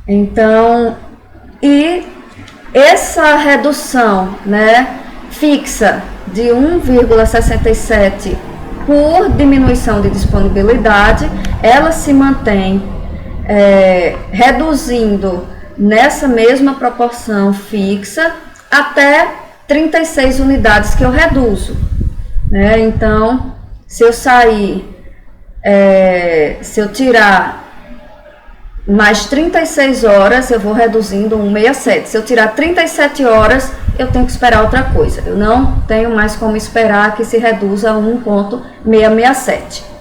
Então, e essa redução, né, fixa de 1,67 por diminuição de disponibilidade, ela se mantém reduzindo nessa mesma proporção fixa até 36 unidades que eu reduzo, né? Então, se eu sair, se eu tirar mais 36 horas, eu vou reduzindo 1,67. Se eu tirar 37 horas, eu tenho que esperar outra coisa. Eu não tenho mais como esperar que se reduza a 1,667.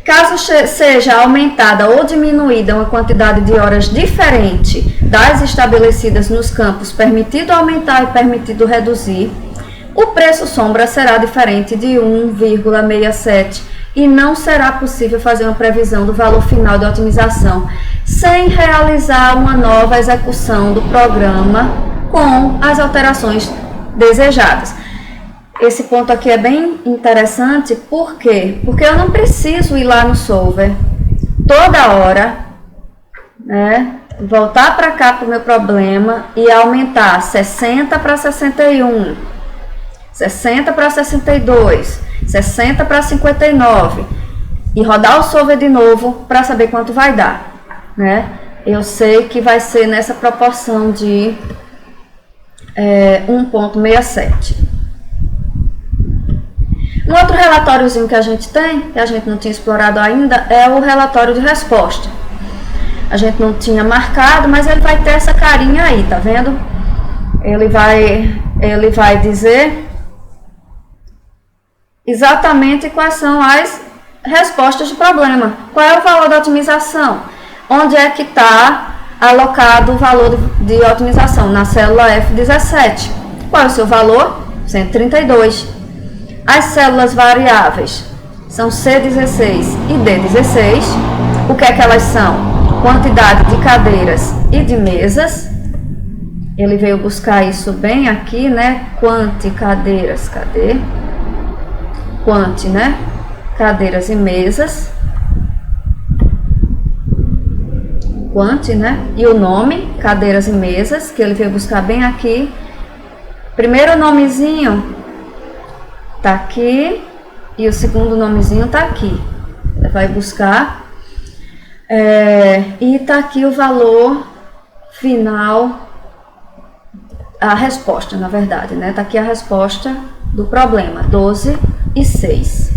Caso seja aumentada ou diminuída uma quantidade de horas diferente das estabelecidas nos campos permitido aumentar e permitido reduzir, o preço sombra será diferente de 1,67 e não será possível fazer uma previsão do valor final de otimização sem realizar uma nova execução do programa com as alterações desejadas. Esse ponto aqui é bem interessante, por quê? Porque eu não preciso ir lá no solver toda hora, né, voltar para cá para o meu problema e aumentar 60 para 61, 60 para 62, 60 para 59 e rodar o solver de novo para saber quanto vai dar, né? Eu sei que vai ser nessa proporção de 1,67. Um outro relatóriozinho que a gente tem, que a gente não tinha explorado ainda, é o relatório de resposta. A gente não tinha marcado, mas ele vai ter essa carinha aí, tá vendo? Ele vai dizer exatamente quais são as respostas do problema. Qual é o valor da otimização? Onde é que está alocado o valor de otimização? Na célula F17. Qual é o seu valor? 132. As células variáveis são C16 e D16. O que é que elas são? Quantidade de cadeiras e de mesas. Ele veio buscar isso bem aqui, né? Quanti, cadeiras, cadê? Quanti, né? Cadeiras e mesas. Quanti, né? E o nome, cadeiras e mesas, que ele veio buscar bem aqui. Primeiro nomezinho tá aqui e o segundo nomezinho tá aqui. Ele vai buscar e tá aqui o valor final, a resposta, na verdade, né? Tá aqui a resposta do problema, 12 e 6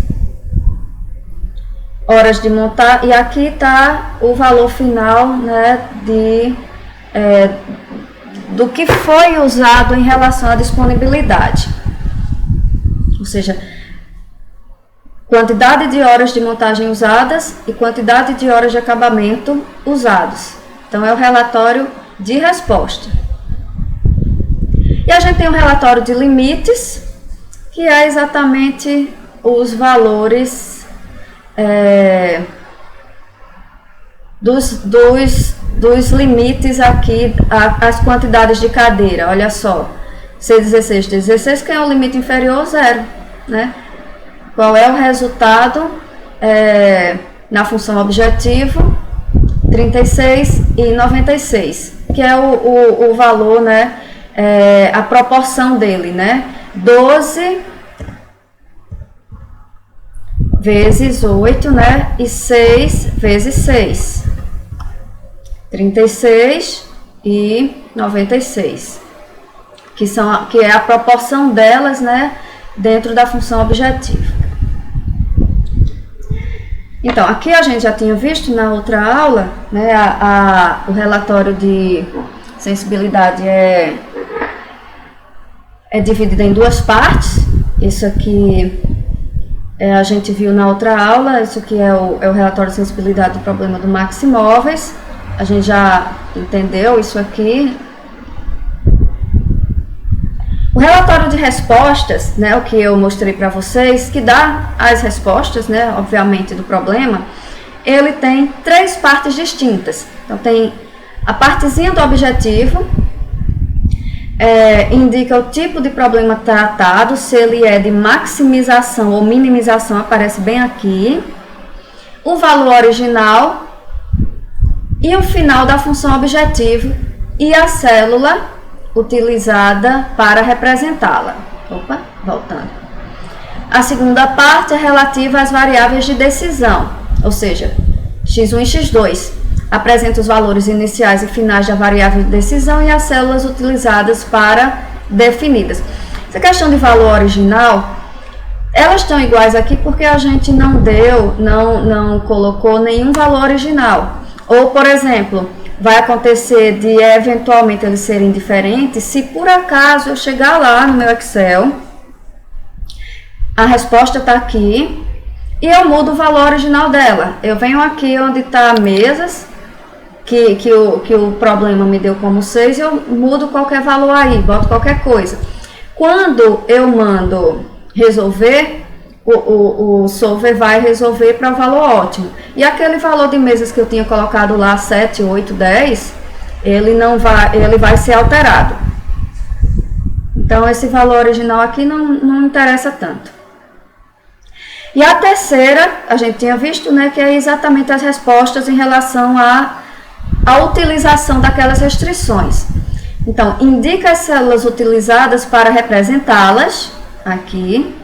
horas de montar, e aqui tá o valor final, né, do que foi usado em relação à disponibilidade. Ou seja, quantidade de horas de montagem usadas e quantidade de horas de acabamento usados. Então, é o relatório de resposta. E a gente tem um relatório de limites, que é exatamente os valores dos limites aqui, as quantidades de cadeira. Olha só. C16, D16, que é o limite inferior, 0, né? Qual é o resultado na função objetivo? 36 e 96, que é o valor, né? A proporção dele, né? 12 vezes 8, né? E 6 vezes 6. 36 e 96, que é a proporção delas, né, dentro da função objetiva. Então, aqui a gente já tinha visto na outra aula, né, o relatório de sensibilidade é dividido em duas partes. Isso aqui a gente viu na outra aula. Isso aqui é o relatório de sensibilidade do problema do Maximóveis. A gente já entendeu isso aqui. O relatório de respostas, né, o que eu mostrei para vocês, que dá as respostas, né, obviamente, do problema, ele tem três partes distintas. Então, tem a partezinha do objetivo, indica o tipo de problema tratado, se ele é de maximização ou minimização, aparece bem aqui, o valor original e o final da função objetivo e a célula utilizada para representá-la. Opa, voltando. A segunda parte é relativa às variáveis de decisão, ou seja, x1 e x2. Apresenta os valores iniciais e finais da variável de decisão e as células utilizadas para definidas. Essa questão de valor original, elas estão iguais aqui porque a gente não colocou nenhum valor original. Ou, por exemplo, vai acontecer de eventualmente eles serem diferentes se por acaso eu chegar lá no meu Excel, a resposta está aqui e eu mudo o valor original dela. Eu venho aqui onde está mesas, que o problema me deu como 6, eu mudo qualquer valor aí, boto qualquer coisa. Quando eu mando resolver, o solver vai resolver para o valor ótimo. E aquele valor de mesas que eu tinha colocado lá, 7, 8, 10, ele vai ser alterado. Então, esse valor original aqui não interessa tanto. E a terceira, a gente tinha visto, né, que é exatamente as respostas em relação à utilização daquelas restrições. Então, indica as células utilizadas para representá-las, aqui.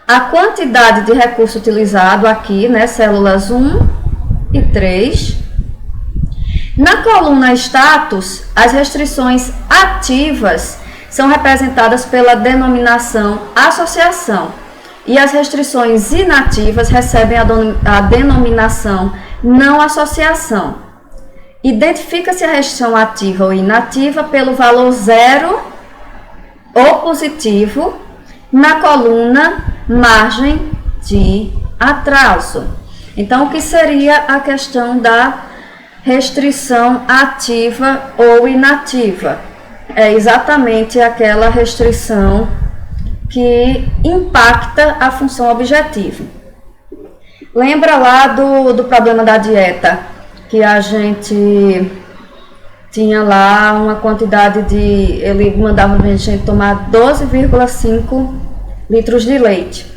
A quantidade de recurso utilizado aqui, né, células 1 e 3. Na coluna status, as restrições ativas são representadas pela denominação associação e as restrições inativas recebem a denominação não associação. Identifica-se a restrição ativa ou inativa pelo valor 0 ou positivo na coluna margem de atraso. Então, o que seria a questão da restrição ativa ou inativa? É exatamente aquela restrição que impacta a função objetiva. Lembra lá do problema da dieta, que a gente tinha lá uma quantidade de... Ele mandava a gente tomar 12,5 litros de leite.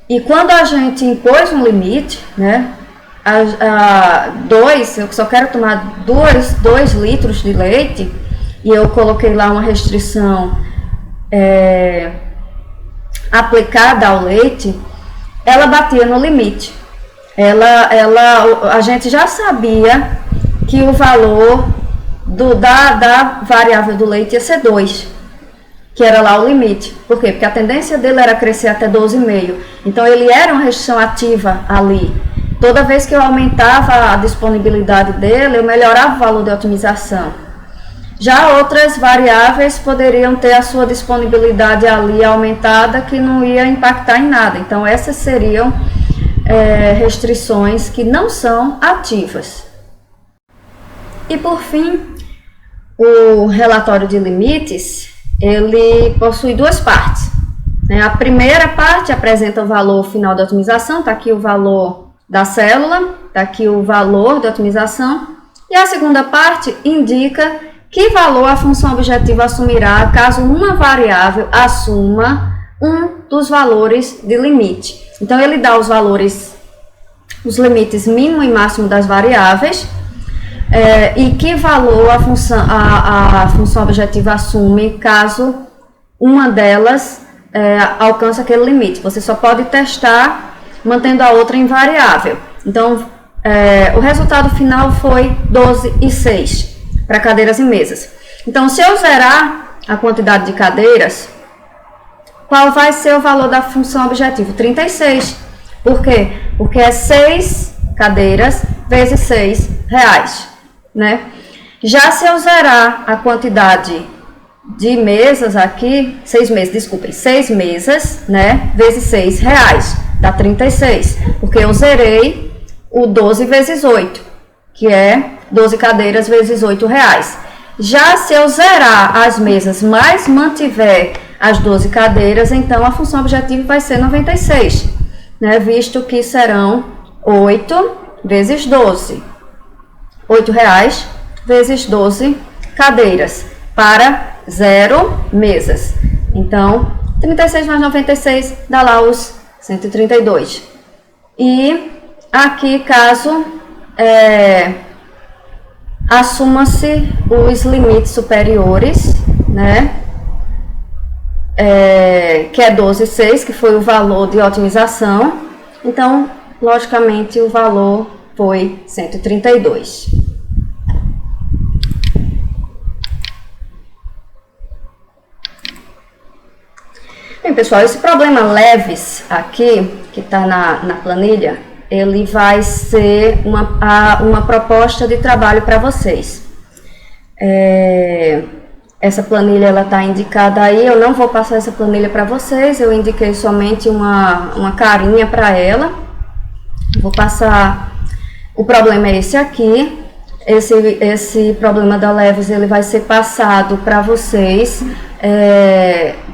E quando a gente impôs um limite, né, eu só quero tomar 2 litros de leite, e eu coloquei lá uma restrição aplicada ao leite, ela batia no limite. A gente já sabia que o valor da variável do leite ia ser 2. Que era lá o limite. Por quê? Porque a tendência dele era crescer até 12,5. Então, ele era uma restrição ativa ali. Toda vez que eu aumentava a disponibilidade dele, eu melhorava o valor de otimização. Já outras variáveis poderiam ter a sua disponibilidade ali aumentada, que não ia impactar em nada. Então, essas seriam restrições que não são ativas. E, por fim, o relatório de limites, ele possui duas partes, né? A primeira parte apresenta o valor final da otimização, está aqui o valor da célula, está aqui o valor de otimização, e a segunda parte indica que valor a função objetiva assumirá caso uma variável assuma um dos valores de limite. Então, ele dá os limites mínimo e máximo das variáveis, e que valor a função objetiva assume caso uma delas alcance aquele limite. Você só pode testar mantendo a outra invariável. Então, o resultado final foi 12,6 para cadeiras e mesas. Então, se eu zerar a quantidade de cadeiras, qual vai ser o valor da função objetivo? 36. Por quê? Porque é 6 cadeiras vezes R$6, né? Já se eu zerar a quantidade de mesas aqui, 6 mesas, né? Vezes R$6, dá 36. Porque eu zerei o 12 vezes 8, que é 12 cadeiras vezes R$8. Já se eu zerar as mesas, mas mantiver as 12 cadeiras, então a função objetivo vai ser 96, né? Visto que serão 8 vezes 12. R$8 vezes 12 cadeiras para 0 mesas. Então, 36 mais 96 dá lá os 132. E aqui, caso assuma-se os limites superiores, né? Que é 12,6, que foi o valor de otimização. Então, logicamente, o valor foi 132. Bem, pessoal, esse problema leves aqui, que está na planilha, ele vai ser uma proposta de trabalho para vocês. Essa planilha ela está indicada aí, eu não vou passar essa planilha para vocês, eu indiquei somente uma carinha para ela. Vou passar, o problema é esse aqui, esse problema da Leves ele vai ser passado para vocês,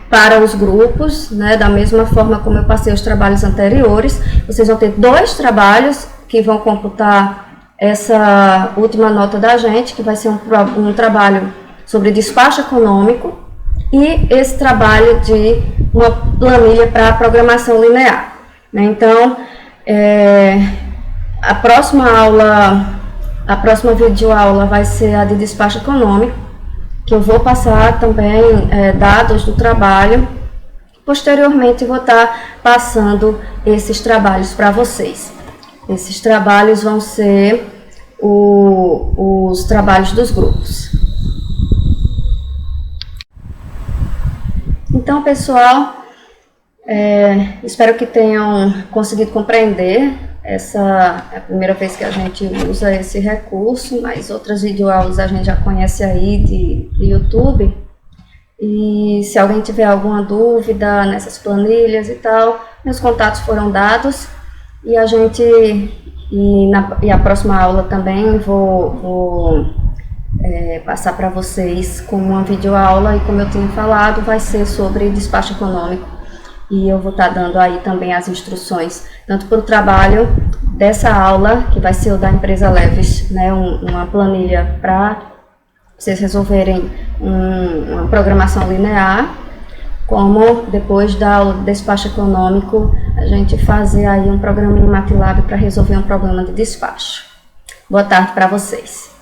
para os grupos, né, da mesma forma como eu passei os trabalhos anteriores. Vocês vão ter 2 trabalhos que vão computar essa última nota da gente, que vai ser um trabalho sobre despacho econômico e esse trabalho de uma planilha para programação linear, né? Então, a próxima videoaula vai ser a de despacho econômico, que eu vou passar também dados do trabalho. Posteriormente, vou estar passando esses trabalhos para vocês. Esses trabalhos vão ser os trabalhos dos grupos. Então, pessoal, espero que tenham conseguido compreender. Essa é a primeira vez que a gente usa esse recurso, mas outras videoaulas a gente já conhece aí de YouTube. E se alguém tiver alguma dúvida nessas planilhas e tal, meus contatos foram dados. E a próxima aula também vou passar para vocês como uma videoaula, e como eu tinha falado, vai ser sobre despacho econômico. E eu vou estar dando aí também as instruções, tanto para o trabalho dessa aula, que vai ser o da empresa Leves, né, uma planilha para vocês resolverem uma programação linear, como depois do despacho econômico, a gente fazer aí um programa em MATLAB para resolver um problema de despacho. Boa tarde para vocês.